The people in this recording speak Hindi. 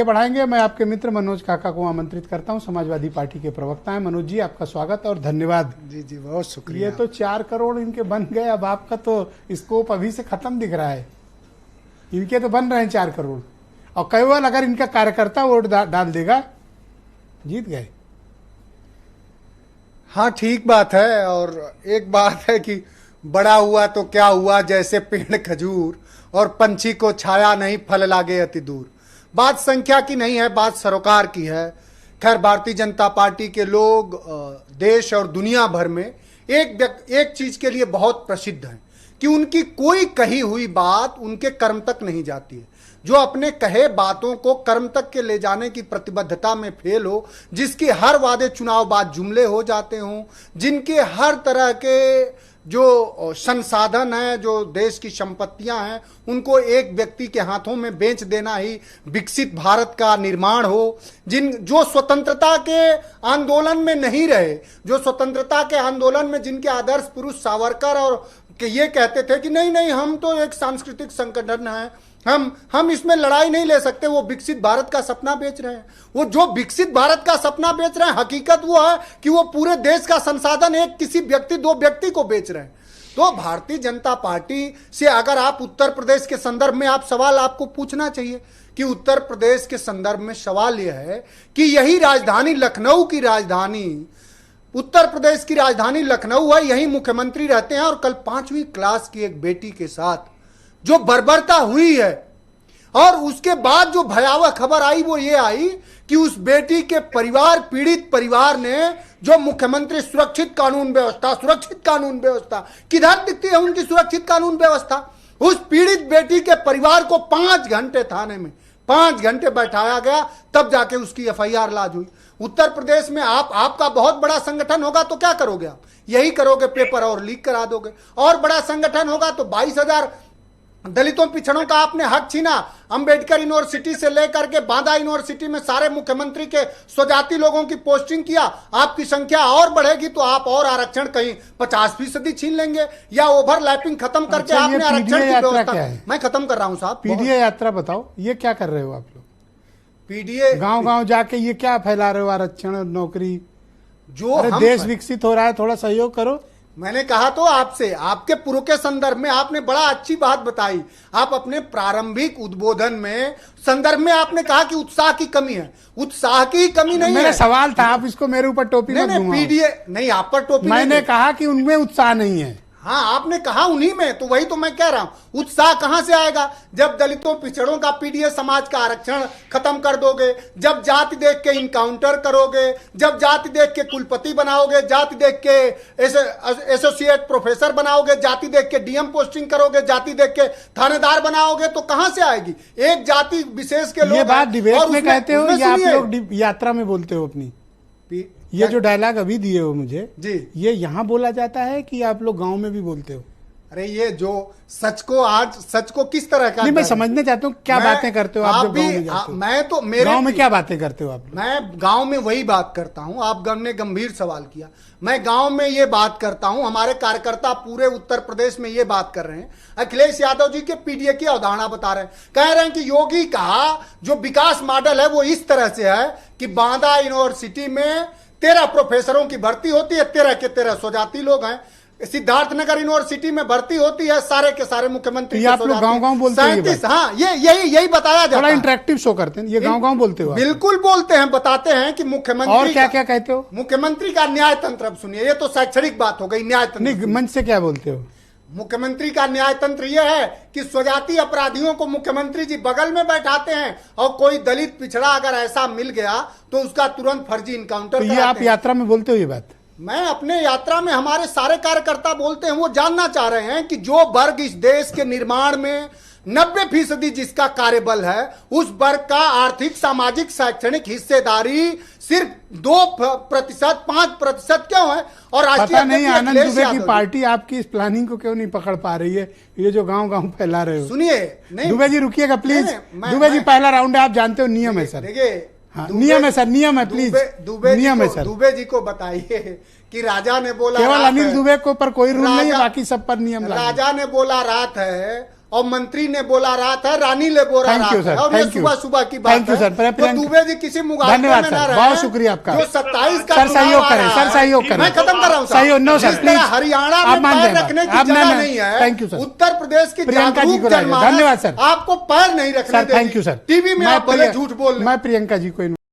बढ़ाएंगे। मैं आपके मित्र मनोज काका को आमंत्रित करता हूं। समाजवादी पार्टी के प्रवक्ता हैं। मनोज जी, आपका स्वागत और धन्यवाद। जी जी, बहुत शुक्रिया। ये तो 4 करोड़ इनके बन गए, अब आपका तो स्कोप अभी से खत्म दिख रहा है। इनके तो बन रहे हैं 4 करोड़, और केवल अगर इनका कार्यकर्ता वोट डाल देगा, जीत गए। हाँ, ठीक बात है। और एक बात है कि बड़ा हुआ तो क्या हुआ, जैसे पेड़ खजूर, और पंछी को छाया नहीं, फल लागे अति दूर। बात संख्या की नहीं है, बात सरोकार की है। खैर, भारतीय जनता पार्टी के लोग देश और दुनिया भर में एक चीज के लिए बहुत प्रसिद्ध हैं कि उनकी कोई कही हुई बात उनके कर्म तक नहीं जाती है। जो अपने कहे बातों को कर्म तक के ले जाने की प्रतिबद्धता में फेल हो, जिसके हर वादे चुनाव बाद जुमले हो जाते हों, जिनके हर तरह के जो संसाधन है, जो देश की संपत्तियां हैं, उनको एक व्यक्ति के हाथों में बेच देना ही विकसित भारत का निर्माण हो, जो स्वतंत्रता के आंदोलन में नहीं रहे, जो स्वतंत्रता के आंदोलन में जिनके आदर्श पुरुष सावरकर और ये कहते थे कि नहीं नहीं, हम तो एक सांस्कृतिक संगठन है, हम इसमें लड़ाई नहीं ले सकते, वो विकसित भारत का सपना बेच रहे हैं। वो जो विकसित भारत का सपना बेच रहे हैं, हकीकत वो है कि वो पूरे देश का संसाधन एक किसी व्यक्ति, 2 व्यक्ति को बेच रहे हैं। तो भारतीय जनता पार्टी से अगर आप उत्तर प्रदेश के संदर्भ में आप सवाल आपको पूछना चाहिए कि उत्तर प्रदेश के संदर्भ में सवाल यह है कि यही राजधानी लखनऊ की राजधानी, उत्तर प्रदेश की राजधानी लखनऊ है, यही मुख्यमंत्री रहते हैं, और कल 5वीं क्लास की एक बेटी के साथ जो बर्बरता हुई है, और उसके बाद जो भयावह खबर आई वो ये आई कि उस बेटी के परिवार, पीड़ित परिवार ने जो मुख्यमंत्री सुरक्षित कानून व्यवस्था किधर दिखती है उनकी सुरक्षित कानून व्यवस्था? उस पीड़ित बेटी के परिवार को 5 घंटे थाने में 5 घंटे बैठाया गया, तब जाके उसकी FIR लाज हुई। उत्तर प्रदेश में आपका बहुत बड़ा संगठन होगा तो क्या करोगे आप? यही करोगे, पेपर और लीक करा दोगे। और बड़ा संगठन होगा तो 22,000 दलितों पिछड़ों का आपने हक छीना। अंबेडकर यूनिवर्सिटी से लेकर के बांदा यूनिवर्सिटी में सारे मुख्यमंत्री के स्वजाति लोगों की पोस्टिंग किया। आपकी संख्या और बढ़ेगी तो आप और आरक्षण कहीं 50% छीन लेंगे, या ओवरलैपिंग खत्म करके आपने आरक्षण की व्यवस्था। मैं खत्म कर रहा हूं साहब। पीडीए यात्रा बताओ, ये क्या कर रहे हो आप लोग? पीडीए गांव जाके ये क्या फैला रहे हो? आरक्षण, नौकरी, जो देश विकसित हो रहा है, थोड़ा सहयोग करो। मैंने कहा तो आपसे, आपके पूर्व के संदर्भ में आपने बड़ा अच्छी बात बताई। आप अपने प्रारंभिक उद्बोधन में संदर्भ में आपने कहा कि उत्साह की कमी है। उत्साह की कमी नहीं है। मेरा सवाल था, आप इसको मेरे ऊपर टोपी मत घुमाओ। पीडीए नहीं, आप पर टोपी। मैंने कहा कि उनमें उत्साह नहीं है। हाँ, आपने कहा उन्हीं में, तो वही तो मैं कह रहा हूं। उत्साह कहां से आएगा जब दलितों पिछड़ों का पीडीए समाज का आरक्षण खत्म कर दोगे, जब जाति देख के इनकाउंटर करोगे, जब जाति देख के कुलपति बनाओगे, जाति देख के एसोसिएट प्रोफेसर बनाओगे, जाति देख के डीएम पोस्टिंग करोगे, जाति देख के थानेदार बनाओगे, तो कहां से आएगी? एक जाति विशेष के लोग। ये बात डिबेट में कहते हो या आप लोग यात्रा में बोलते हो अपनी? ये जो डायलॉग अभी दिए हो मुझे जी, ये यहाँ बोला जाता है कि आप लोग गांव में भी बोलते हो? अरे ये जो सच को किस तरह का, नहीं, मैं समझने चाहता हूँ क्या बातें करते हो आप जब गांव में जाते हो? मैं तो मेरे गांव में क्या बातें करते हो आप? मैं गांव में वही बात करता हूं। आपने गंभीर सवाल किया। मैं गांव में ये बात करता हूं। हमारे कार्यकर्ता पूरे उत्तर प्रदेश में ये बात कर रहे हैं। अखिलेश यादव जी के पीडीए की अवधारणा बता रहे हैं, कह रहे हैं कि योगी का जो विकास मॉडल है वो इस तरह से है कि बांदा यूनिवर्सिटी में 13 प्रोफेसरों की भर्ती होती है, 13 के 13 स्वजाति लोग हैं। सिद्धार्थनगर यूनिवर्सिटी में भर्ती होती है, सारे के सारे मुख्यमंत्री। आप लोग गांव बोलते हैं? 37। हाँ, यही बताया जाता है। थोड़ा इंटरेक्टिव शो करते हैं। ये गांव बोलते हो? बिल्कुल बोलते हैं, बताते हैं कि मुख्यमंत्री। और क्या क्या कहते हो? मुख्यमंत्री का न्याय तंत्र। अब सुनिए, ये तो शैक्षणिक बात हो गई। न्याय तंत्र नहीं, मंच से क्या बोलते हो? मुख्यमंत्री का न्याय तंत्र यह है कि स्वजाति अपराधियों को मुख्यमंत्री जी बगल में बैठाते हैं, और कोई दलित पिछड़ा अगर ऐसा मिल गया तो उसका तुरंत फर्जी इनकाउंटर। ये आप यात्रा में बोलते हो ये बात? मैं अपने यात्रा में, हमारे सारे कार्यकर्ता बोलते हैं। वो जानना चाह रहे हैं कि जो वर्ग इस देश के निर्माण में 90% जिसका कार्यबल है, उस वर्ग का आर्थिक, सामाजिक, शैक्षणिक हिस्सेदारी सिर्फ 2%, 5% क्यों है? और पता नहीं आनंद दुबे की पार्टी आपकी इस प्लानिंग को क्यों नहीं पकड़ पा रही है, ये जो गांव फैला रहे हो? सुनिए, नहीं दुबे जी रुकिएगा प्लीज। दुबे जी, पहला राउंड है, आप जानते हो नियम है सर। देखिए, हाँ, नियम है सर, नियम है, प्लीज नियम है सर। दुबे जी को बताइए कि राजा ने बोला, केवल अनिल दुबे को पर कोई रूल नहीं है, बाकी सब पर नियम। राजा ने बोला रात है और मंत्री ने बोला रात है, रानी ले बोला Thank रात you, sir. है, और ये Thank you. सुबह सुबह की बात Thank you, sir. है। तो दुबे जी किसी मुगालते धन्यवाद में सर, ना रहे, बहुत शुक्रिया आपका। जो 27 का सर चुनाव सहयोग आ करें, रहा सर है। सहयोग करें। मैं खत्म कर रहा हूँ सर। सहयोग, नो सर, जिस तरह प्लीज। हरियाणा आप में मान पैर जाएं, रखने की आप जगह मान नहीं है। Thank you, sir. Uttar Pradesh की प्रियंका जी को जागरूक जनमानस धन्यवाद सर। आपको पैर नहीं रखने सर देगी। Thank you sir. टीवी में आप भले झूठ बोल लें। मैं प्रियंका जी को